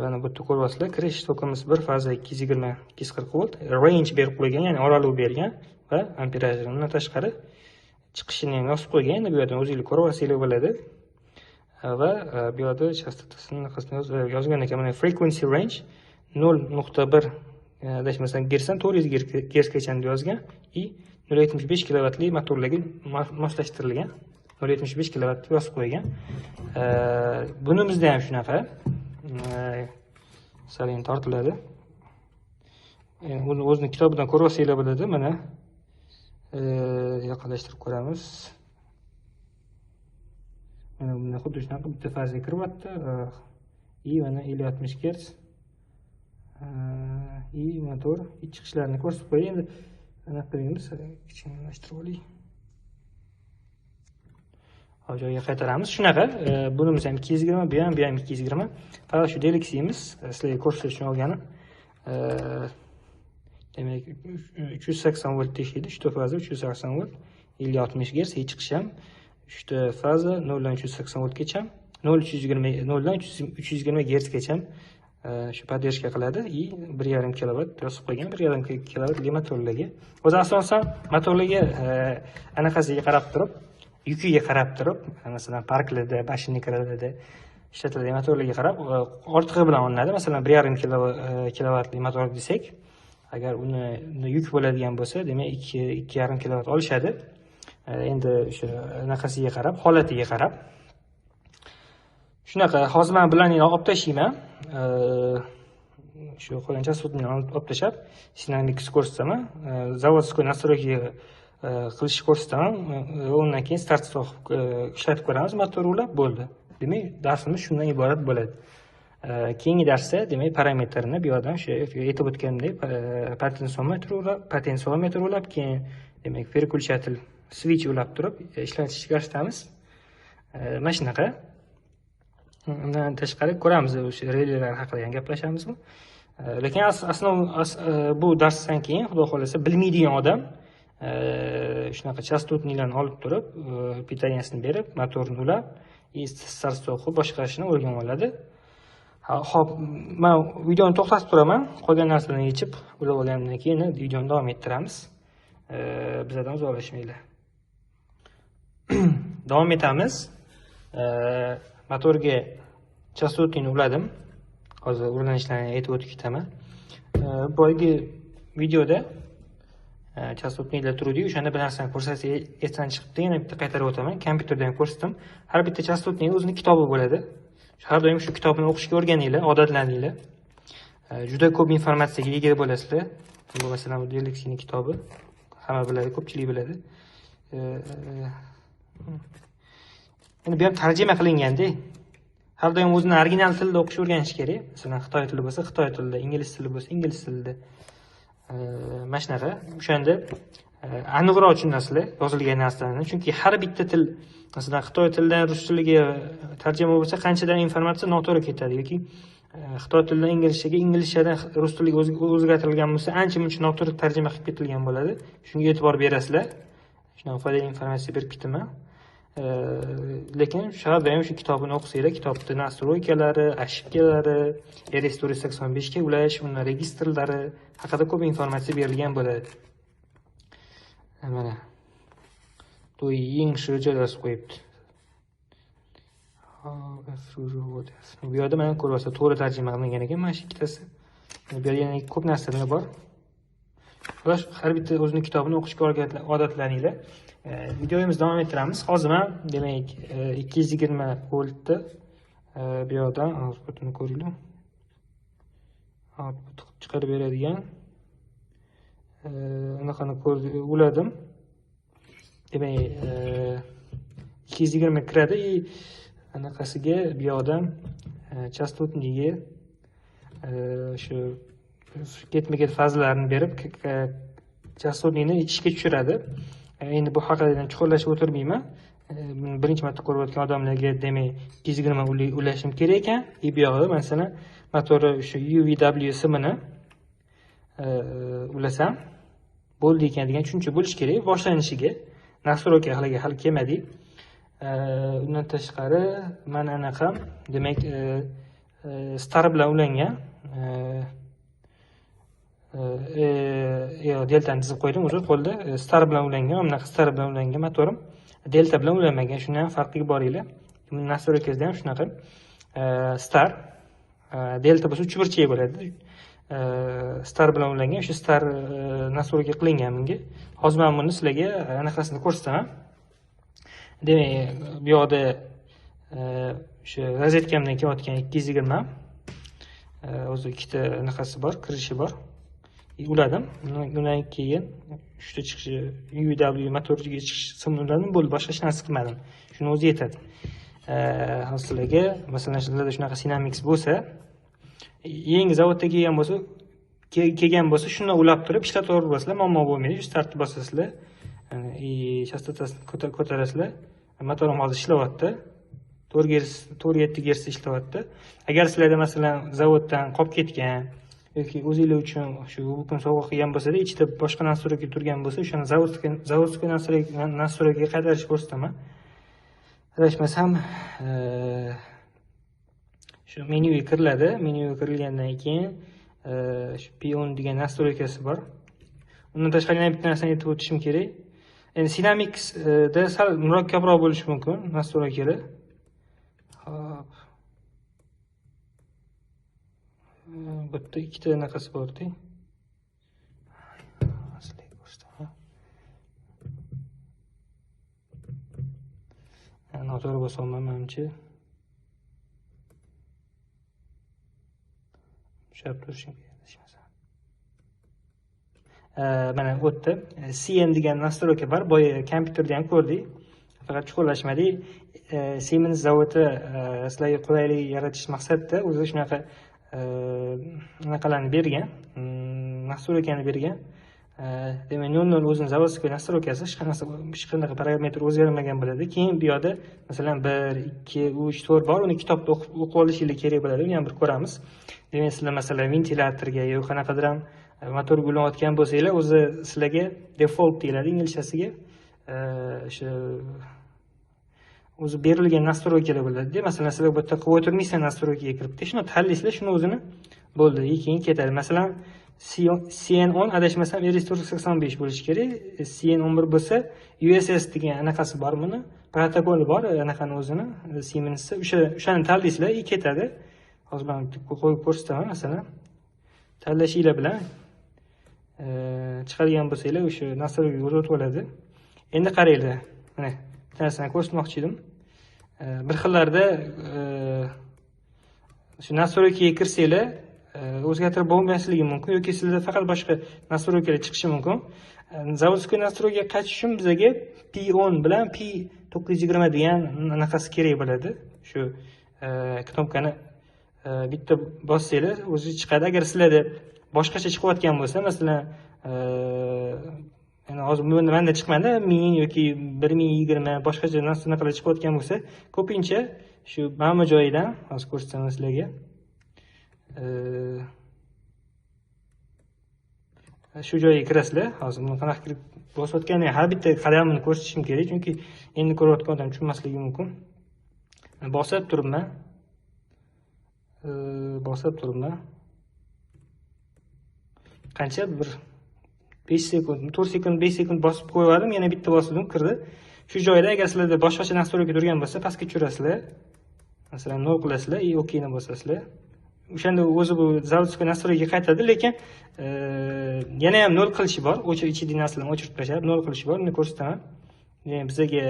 Mana bu yerda ko'ryapsizlar, kirish tokimiz bir faza 220, 240 volt, range berib qo'ygan, ya'ni oraliq bergan va amperajini. Undan tashqari chiqishini ham yozib qo'ygan. Endi bu yerdan o'zingiz ko'ryapsizlar bo'ladi. Va bu yerda chastotasini yozgan ekan, mana frequency range 0.1 adashmasam Gersdan 400 Gersgacha yozgan. 0.75 kilovatli motorlarga moslashtirilgan. 0.75 kilovat yozib qo'ygan. Bunimizda ham shunaqa. Sarin tortiladi. Buni o'zining kitobidan ko'rsanglar bo'ladi. Mana yaqinlashtirib ko'ramiz. Mana bunda xuddi shunaqa bitta fazaga kiryapti. Mana 50-60 Hz. Motor chiqishlarini ko'rsatib qo'ying. Endi anaqa qilamiz, kichkinalashtirib olaylik. Hozir joyiga qaytaramiz. Shunaqa, bunimiz ham 220, bu ham 220. Faqat shu Delximiz sizlarga ko'rsatish uchun olganim. Demak, 380 volt teshiydi, 3 ta faza 380 volt, 50-60 Hz chiqish ham. 3 ta faza 0 dan 380 voltgacha, 0 dan 320 Hzgacha shu podержка qiladi. 1.5 kilovat yozib qo'ygan, 1.5 kilovatli motorlarga. O'zi asosan motorlarga anaqasiga qarab turib, yukiga qarab turib, masalan, parklarda, bashinniklarda ishlatiladigan motorlarga qarab, ortig'i bilan olinadi. Masalan, 1.5 kilovatli motor desak, agar uni yuk bo'ladigan bo'lsa, demak 2.5 kilovat olishadi. Endi o'sha anaqasiga qarab, holatiga qarab. Shunaqa, hozir men bilan olib tashlayman. Shu qo'ygan частотni olib tashlab, Sinamix ko'rsataman. Zavodskiy настройка qilishni ko'rsataman. Undan keyin start stop ishlatib ko'ramiz, motor ulab bo'ldi. Demak, darsimiz shundan iborat bo'ladi. Keyingi darsda, demak, parametrni bu yerdan o'sha aytib o'tganimdek, potentsiometr ulab, keyin demak, переключатель switch ulab turib ishlatishga kirishamiz. Mana shunaqa. Undan tashqari ko'ramiz, o'sha relaylar haqida ham gaplashamiz. Lekin aslo bu darsdan keyin, xudo xolasa, bilmaydigan odam shunaqa chastotnilarni olib turib, pitaniyasini berib, motorni ulab, start o'qib boshqarishni o'rganib oladi. Xo'p, men videoni to'xtatib turaman. Qolgan narsalarni yechib, ulab olgandan keyin videoni davom ettiramiz. Bizdan uzoqlashmanglar. Davom etamiz. Motorga chastotnini uladim. Hozir ulanishlarni aytib o'tib ketaman. Boyagi videoda chastotnilar turdi, o'shanda bir narsani ko'rsatsa esdan chiqibdi. Yana bitta qaytarib o'taman. Kompyuterdan ko'rsatdim. Har bitta chastotning o'zining kitobi bo'ladi. Har doim shu kitobni o'qishga o'rganinglar, odatlaninglar. Juda ko'p informatsiyaga ega bo'lasizlar. Bu masalan Delixining kitobi. Hamma biladi, ko'pchilik biladi. Endi bu ham tarjima qilinganda, har doim o'zini original tilda o'qishni o'rganish kerak. Masalan, Xitoy tili bo'lsa, Xitoy tilida, ingliz tili bo'lsa, ingliz tilida. Mana shunaqa. O'shanda aniqroq tushunasizlar yozilgan narsalarni. Chunki har bitta til, masalan, Xitoy tilidan rus tiliga tarjima bo'lsa, qanchadan informatsiya noto'g'ri ketadi yoki Xitoy tilidan inglizchaga, inglizchadan rus tiliga o'zgartirilgan bo'lsa, ancha-muncha noto'g'ri tarjima qilib ketilgan bo'ladi. Shunga e'tibor berasizlar. Shunaqa foydali informatsiya berib ketaman. Lekin har doim shu kitobni o'qisanglar, kitobda nastroykalari, ошибкалari, RS485 ga ulash, uning registrlari haqida ko'p informatsiya berilgan bo'ladi. Mana bu eng shu joylashib qo'yibdi. Bu yerda mana ko'ryapsiz, to'g'ri tarjima qilingan ekan mana shu ikkitasi. Bu yerda yana ko'p narsalar bor. Xo'sh, har bitta o'zining kitobini o'qishga odatlaninglar. Videomizni davom ettiramiz. Hozir men demak 220 voltni bu yerdan outputini ko'ringlar. Output chiqarib beradigan unaqani uladim. Demak 220 kiradi. Anaqasiga bu yerdan chastotniga shu ketma-ket fazalarni berib chastotnini ichishga tushiradi. Endi bu haqida chuqurlashib o'tirmayman. Birinchi marta ko'rayotgan odamlarga demak 220 ulashim kerak ekan. Bu yoqda masalan motori shu UVW simini ulasam bo'ldi ekan degan tushuncha bo'lish kerak. Boshlanishiga nastroyka hali kelmadik. Undan tashqari mana anaqa demak star bilan ulangan deltani chizib qo'ydim o'sha qo'lda star bilan ulangan, mana star bilan ulangan motorim delta bilan ulanmagan. Shuni ham farqiga boringlar. Nastroykasida ham shunaqa star delta bo'lsa 3 burchak bo'ladi. Star bilan ulangan, o'sha star nastroyka qilingan bunga. Hozir men buni sizlarga anaqasini ko'rsataman. Demak, bu yoqda o'sha rozetkamdan kelayotgan 220 o'zi ikkita anaqasi bor, kirishi bor. Uladim. Undan keyin uchta chiqishi UVW motoriga chiqish simni uladim, bo'ldi, boshqa hech narsa qilmadim. Shuni o'zi yetadi. Hozirlarga masalan sizlarda shunaqa Sinamix bo'lsa, yangi zavodda kelgan bo'lsa, shuni ulab turib ishlataverib bo'lasizlar, muammo bo'lmaydi. Shu startni bosasizlar, chastotasini ko'tarasizlar. Motorim hozir ishlayapti. 4.7 Hz ishlayapti. Agar sizlarda masalan zavoddan qolib ketgan yoki o'zinglar uchun shu butun sovg'a qilgan bo'lsa-da, ichida boshqa nastroyka turgan bo'lsa, o'shani zavodskiy nastroykaga qaytarishni ko'rsataman. Adashmasam, shu menyuga kiriladi. Menyuga kirilgandan keyin shu P10 degan nastroykasi bor. Undan tashqari yana bitta narsani aytib o'tishim kerak. Endi Sinamixda sal murakkabroq bo'lishi mumkin nastroykalar. Hop. Bitta ikkita anaqasi bor-da. Noto'g'ri bosaman menimcha. Ushlab turishim kerak. Mana o'tdi. CN degan nastroyka bor. Boya kompyuterda ham ko'rdik. Faqat chuqurlashmadik. Siemens zavodi sizlarga qulaylik yaratish maqsadida o'zi shunaqa anaqalarni bergan, nastroykani bergan. Demak, 00 o'zining zavodskiy nastroykasi hech qanaqa parametr o'zgarmagan bo'ladi. Keyin bu yerda masalan 1, 2, 3, 4 bor. Uni kitobda o'qib olishingiz kerak bo'ladi. Uni ham bir ko'ramiz. Demak, sizlar masalan ventilatorga yoki qanaqadir ham motor ulanayotgan bo'lsanglar, o'zi sizlarga default deyiladi inglizchasiga. O'sha o'zi berilgan nastroykalar bo'ladi. Masalan, sizlar bu yerda qilib o'tirmaysan, nastroykaga kiribdi. Shuni tanlaysizlar, shuni o'zini bo'ldi, keyin ketadi. Masalan, CN10 adashmasam RS485 bo'lishi kerak. CN11 bo'lsa USS degan anaqasi bor buni. Protokoli bor, anaqani o'zini Siemens. O'shani tanlaysizlar, ketadi. Hozir men qo'yib ko'rsataman, masalan. Tanlashinglar bilan chiqadigan bo'lsanglar, o'sha nastroykaga o'tib oladi. Endi qaranglar. Mana bir narsani ko'rsatmoqchi edim. Bir xillarda shu nastroykaga kirsanglar, o'zgartirib bo'lmasligi mumkin yoki sizlarda faqat boshqa nastroykalar chiqishi mumkin. Zavodskiy nastroykaga qaytish uchun bizga P10 bilan P920 degan anaqasi kerak bo'ladi. Shu knopkani bitta bossanglar, o'zi chiqadi. Agar sizlarda boshqacha chiqayotgan bo'lsa, masalan, yani hozir menda chiqmadi, 1000 yoki 1020 boshqacha narsalar chiqayotgan bo'lsa, ko'pincha shu mana bu joyidan hozir ko'rsataman sizlarga. Shu joyga kirasizlar. Hozir buni qanaqa kirib bosayotganini har bitta qadamini ko'rsatishim kerak, chunki endi ko'rayotgan odam tushunmasligi mumkin. Bosib turibman. Qancha bir 5 sekund, 4 sekund, 5 sekund bosib qo'ydim, yana bitta bosdim, kirdi. Shu joyda agar sizlarda boshqacha nastroyka turgan bo'lsa, pastga tushirasizlar. Masalan, 0 qilasizlar, OKni bosasizlar. O'shanda o'zi bu zavodskiy nastroykaga qaytadi, lekin yana ham 0 qilishi bor. Ichidagi narsalarni o'chirib tashlab 0 qilishi bor. Buni ko'rsataman. Ya'ni bizga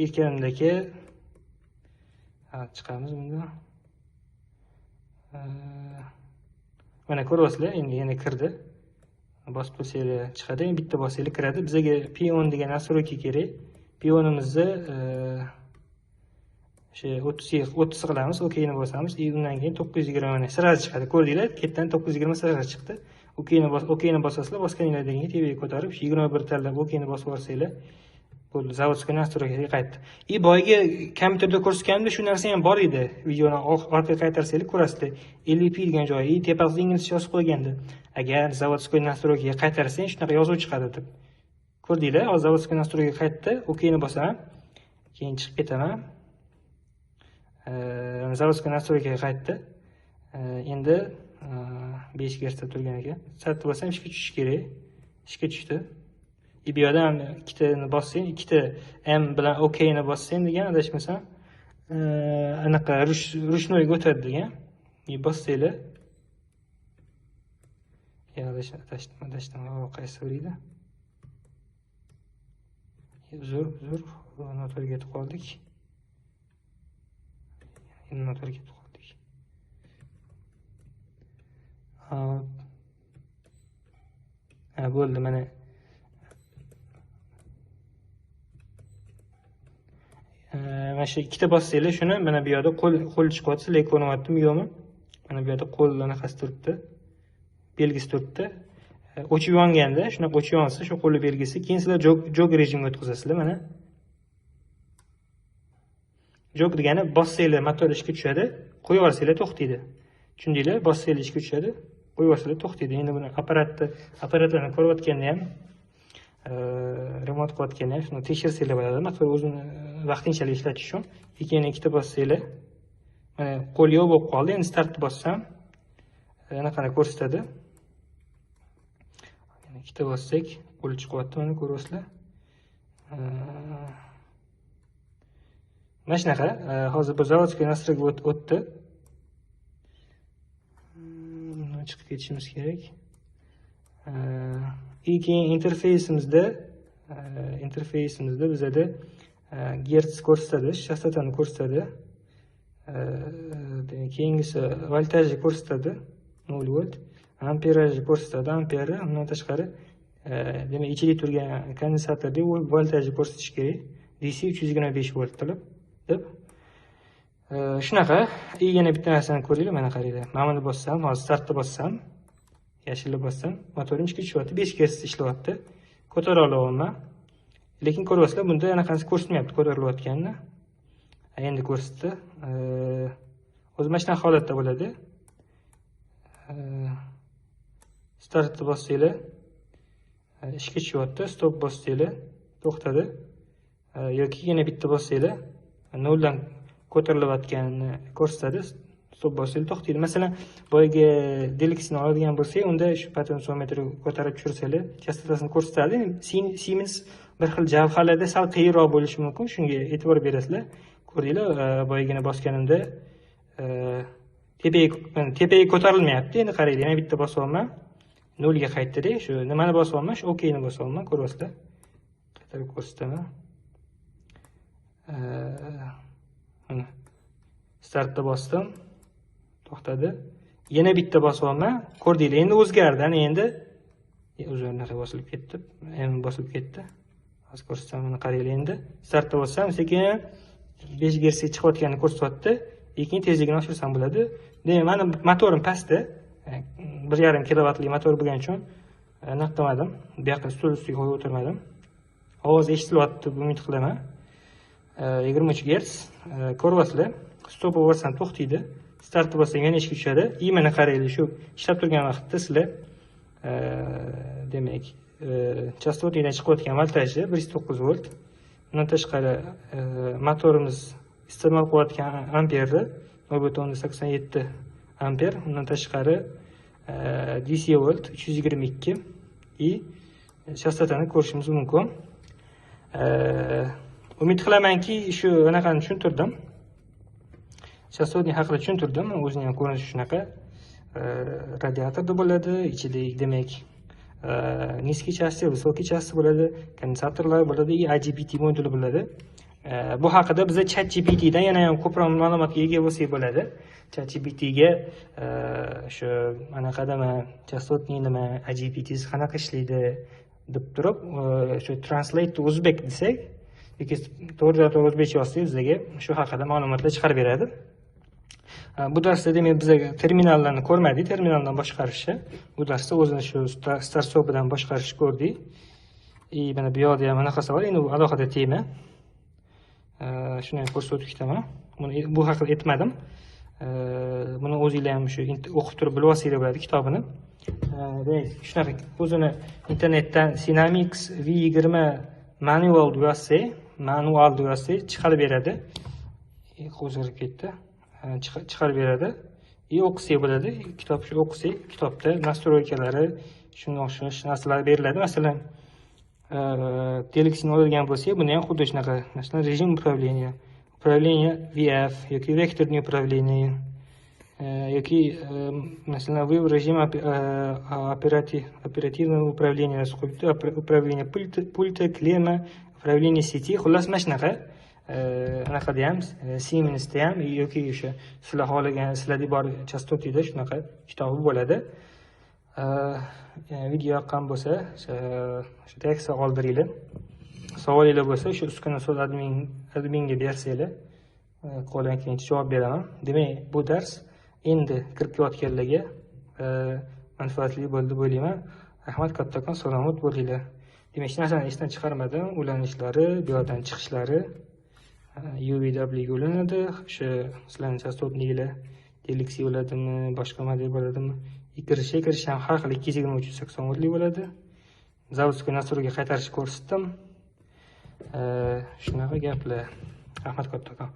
aytganimdagi chiqamiz bundan. Mana ko'ryapsizlar, endi yana kirdi. Bosib qo'ysanglar chiqadi, bitta bossanglar kiradi. Bizga P10 degan nastroyka kerak. P10imizni o'sha 30 qilamiz, OKni bosamiz. Undan keyin 920 sirasi chiqadi. Ko'rdinglar, ketdan 920 sirasi chiqdi. OKni bosasizlar, bosganinglardan keyin tevaga ko'tarib 21 tanlab OKni bosib yuborsanglar, bo'ldi, zavodskiy nastroykaga qaytdi. Boyagi kompyuterda ko'rsatganimda shu narsa ham bor edi. Videoni orqaga qaytarsanglar ko'rasizlar. LP degan joyi tepasida inglizcha yozib qo'ygandi. Agar zavodskiy nastroykaga qaytarsang, shunaqa yozuv chiqadi deb. Ko'rdinglar, hozir zavodskiy nastroykaga qaytdi, OKni bosaman. Keyin chiqib ketaman. Zavodskiy nastroykaga qaytdi. Endi 5 garsda turgan ekan. Satib bosam ishga tushish kerak. Ishga tushdi. Bu yerda ham ikkitani bossang, ikkita M bilan OKni bossang degan adashmasam, anaqa rushnoyga o'tadi degan. Bossanglar. Adashdim, qaysi birida? Uzr, notorga ketib qoldik. Notorga ketib qoldik. Bo'ldi, mana mana shu ikkita bossanglar, shuni mana bu yerda qo'l chiqyapti, lekin ko'ryaptimi yo'qmi? Mana bu yerda qo'l anaqasi turibdi. Belgisi turibdi. O'chib yonganda, shunaqa o'chib yonsa, shu qo'l belgisi, keyin sizlar jog rejimga o'tkazasizlar, mana. Jog degani bossanglar motor ishga tushadi, qo'yib yuborsanglar to'xtaydi. Tushundinglar? Bossanglar ishga tushadi, qo'yib yuborsanglar to'xtaydi. Endi buni apparatlarni ko'rayotganda ham remont qilayotganda ham shuni tekshirsanglar bo'ladi. Motor o'zini vaqtinchalik ishlatish uchun. Keyin ikkita bossanglar. Mana qo'l yo'q bo'lib qoldi. Endi startni bossam, anaqani ko'rsatadi. Yana ikkita bossak, qo'l chiqyapti, mana ko'ryapsizlar. Mana shunaqa. Hozir bu zavodskiy nastroykaga o'tdi. Chiqib ketishimiz kerak. Keyin interfeysimizda bizada gertz ko'rsatadi, chastotani ko'rsatadi. Keyingisi voltajni ko'rsatadi, 0 volt. Amperajni ko'rsatadi, amperi. Undan tashqari, demak, ichida turgan kondensatorda voltajni ko'rsatish kerak. DC 325 volt deb. Shunaqa. Yana bitta narsani ko'ringlar, mana qaranglar. Mana buni bossam, hozir startni bossam, yashilni bossam, motorim ishga tushyapti, 5 garsda ishlayapti. Ko'tara olaman. Lekin ko'ryapsizlar, bunda anaqasi ko'rsatmayapti ko'tarilayotganini. Endi ko'rsatdi. O'zi mana shunaqa holatda bo'ladi. startni bossanglar ishga tushyapti, stop bossanglar to'xtadi. Yoki yana bitta bossanglar noldan ko'tarilayotganini ko'rsatadi. Stop bossanglar to'xtaydi. Masalan, boyagi deliksini oladigan bo'lsak, unda shu potensiometrni ko'tarib tushirsanglar, chastotasini ko'rsatadi. Siemens bir xil javhalarda sal qiyinroq bo'lishi mumkin. Shunga e'tibor berasizlar. Ko'rdinglar, boyagini bosganimda tepaga ko'tarilmayapti. Endi qaranglar, yana bitta bosyapman. Nolga qaytdi-da. Shu nimani bosyapman? Shu OKni bosyapman, ko'ryapsizlar. Qaytarib ko'rsataman. Startda bosdim. To'xtadi. Yana bitta bosyapman. Ko'rdinglar, endi o'zgardi. Ana endi o'zlariga bosilib ketdi. Ham bosilib ketdi. Hozir ko'rsataman, qaranglar endi. Startda bossam, sekin 5 Hz chiqayotganini ko'rsatyapti. Lekin tezligini oshirsam bo'ladi. Demak, meni motorim pastda. 1,5 kilovatlik motor bo'lgani uchun aniq qilmadim. Bu yoqqa stul ustiga qo'yib o'tirmadim. Ovoz eshitilyapti deb umid qilaman. 23 Hz ko'ryapsizlar. Stop bossam to'xtaydi. Startni bossam yana ishga tushadi. Mana qaranglar, shu ishlab turgan vaqtda sizlar demak, chastotnikdan chiqayotgan voltajni 109 volt. Bundan tashqari motorimiz iste'mol qilayotgan amperni 0.87 amper. Undan tashqari DC volt 322 i chastotani ko'rishimiz mumkin. Umid qilamanki, shu anaqani tushuntirdim. Chastotnik haqida tushuntirdim. O'zining ham ko'rinishi shunaqa. Radiatorda bo'ladi, ichida demak niskiy chasti, visokiy chasti bo'ladi, kondensatorlar bo'ladi, IGBT moduli bo'ladi. Bu haqida biz ChatGPTdan yana ham ko'proq ma'lumotga ega bo'lsak bo'ladi. ChatGPTga shu anaqadami, chastotnik nima, IGBT qanaqa ishlaydi deb turib, shu translate to Uzbek desak, yoki to'g'ri o'zbekcha yozsak, bizga shu haqida ma'lumotlar chiqarib beradi. Bu darsda demak biz terminallarni ko'rmadik, terminaldan boshqarishni. Bu darsda o'zini shu start stopdan boshqarishni ko'rdik. Mana bu yoqda ham anaqa savol, endi bu alohida tema. Shuni ham ko'rsatib ketaman. Buni bu haqida aytmadim. Buni o'zingizlar ham shu o'qib turib bilib olsanglar bo'ladi kitobini. Demak, shunaqa o'zini internetdan Sinamix V20 manual deb yozsak, chiqarib beradi. Qo'zg'arib ketdi. Chiqarib beradi. O'qisak bo'ladi. Kitob shu o'qisak, kitobda nastroykalari, shunga o'xshash narsalar beriladi. Masalan, Telexni oladigan bo'lsak, buni ham xuddi shunaqa, masalan, rejim управления VF yoki vektorniy управление yoki masalan выбор режима оперативного управления, управление пульта, клемма, управление сети, xullas mana shunaqa. Anaqada ham Siemensda ham yoki o'sha sizlar xohlagan, sizlarda bor chastotida shunaqa kitobi bo'ladi. Video yoqqan bo'lsa, shu tekstga qoldiringlar. Savolinglar bo'lsa, shu uskuna so'z adminga bersanglar, qo'ldan kelgancha javob beraman. Demak, bu dars endi kirib kelayotganlarga manfaatli bo'ldi deb o'ylayman. Rahmat, kattakon salomat bo'linglar. Demak, hech narsani esdan chiqarmadim. Ulanishlari, bu yerdan chiqishlari UVW ga ulanadi. O'sha sizlarning chastotniklar Delixi bo'ladimi, boshqa model bo'ladimi? Kirish ham har xil 220-380 voltli bo'ladi. Zavodskiy nastroyga qaytarishni ko'rsatdim. Shunaqa gaplar. Rahmat, kattakon.